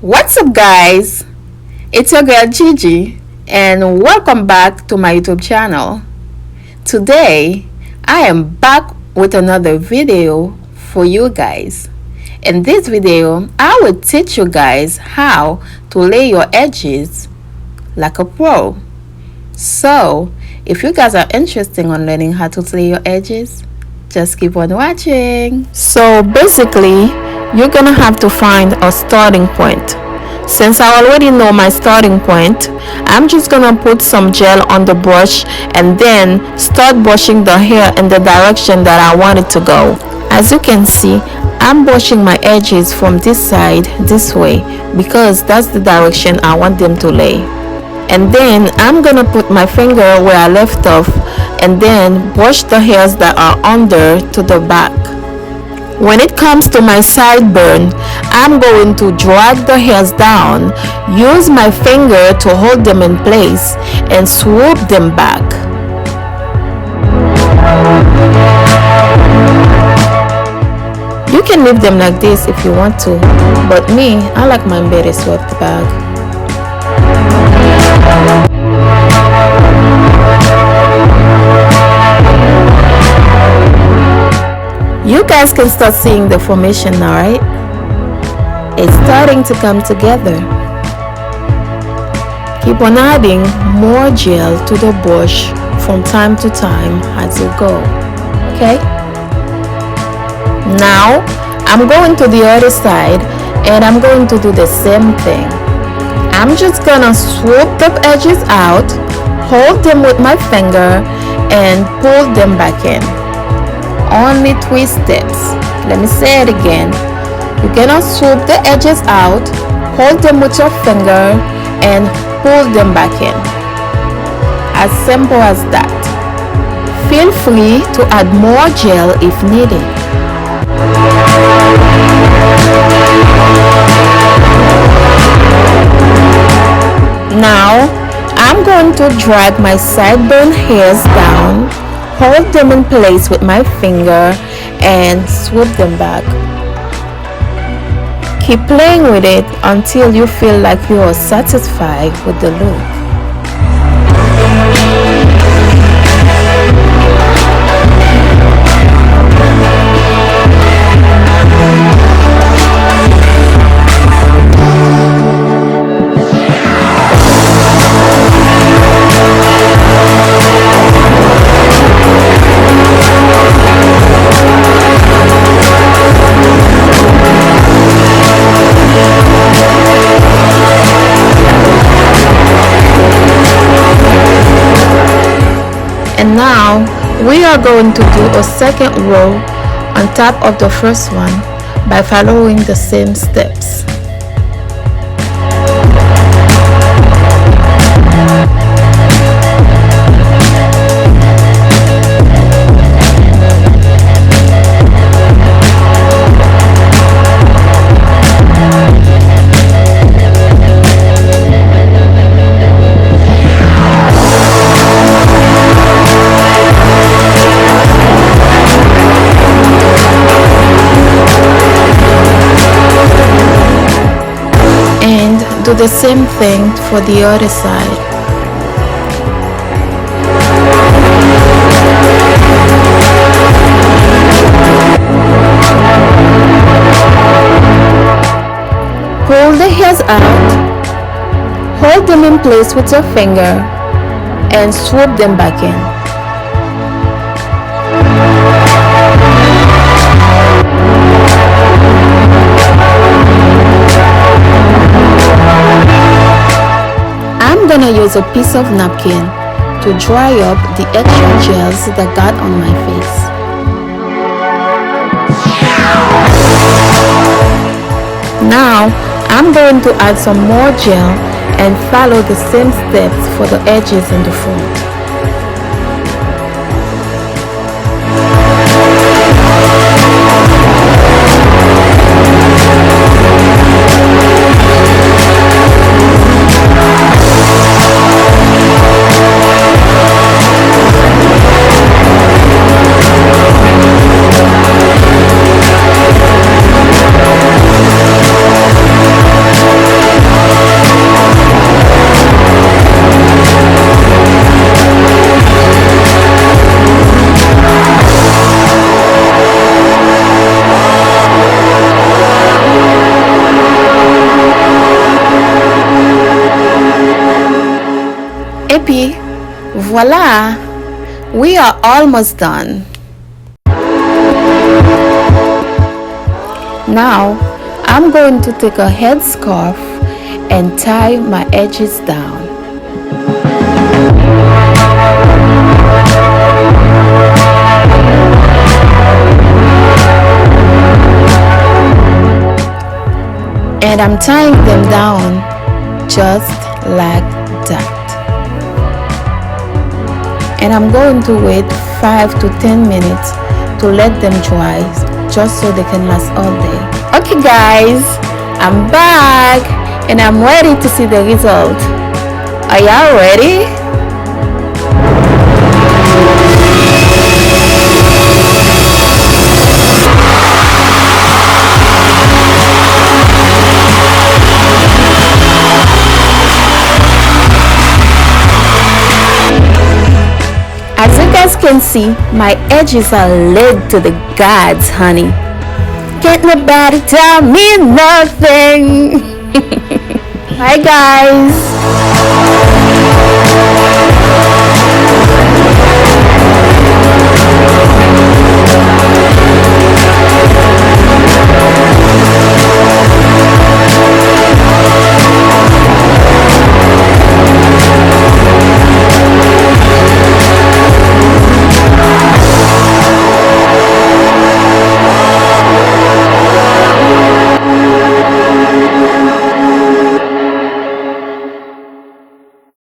What's up, guys? It's your girl Gigi, and welcome back to my YouTube channel. Today I am back with another video for you guys. In this video I will teach you guys how to lay your edges like a pro. So if you guys are interested in learning how to lay your edges, just keep on watching. So basically you're gonna have to find a starting point. Since I already know my starting point, I'm just gonna put some gel on the brush and then start brushing the hair in the direction that I want it to go. As you can see, I'm brushing my edges from this side this way because that's the direction I want them to lay. And then I'm gonna put my finger where I left off and then brush the hairs that are under to the back. When it comes to my sideburn, I'm going to drag the hairs down, use my finger to hold them in place, and swoop them back. You can leave them like this if you want to, but me, I like mine better swept back. You guys can start seeing the formation now, right? It's starting to come together. Keep on adding more gel to the brush from time to time as you go. Okay? Now, I'm going to the other side and I'm going to do the same thing. I'm just gonna swoop the edges out, hold them with my finger, and pull them back in. Only 3 steps. Let me say it again. You're gonna swoop the edges out, hold them with your finger, and pull them back in. As simple as that. Feel free to add more gel if needed. Now, I'm going to drag my sideburn hairs down, hold them in place with my finger, and swoop them back. Keep playing with it until you feel like you are satisfied with the look. And now we are going to do a second row on top of the first one by following the same steps. Do the same thing for the other side. Pull the hairs out, hold them in place with your finger, and swoop them back in. I'm gonna use a piece of napkin to dry up the extra gels that got on my face. Now I'm going to add some more gel and follow the same steps for the edges in the front. happy. Voila, we are almost done. Now I'm going to take a headscarf and tie my edges down. And I'm tying them down just like that. And I'm going to wait 5 to 10 minutes to let them dry, just so they can last all day. Okay guys, I'm back and I'm ready to see the result. Are y'all ready? As you guys can see, my edges are laid to the gods, honey. Can't nobody tell me nothing. Bye guys.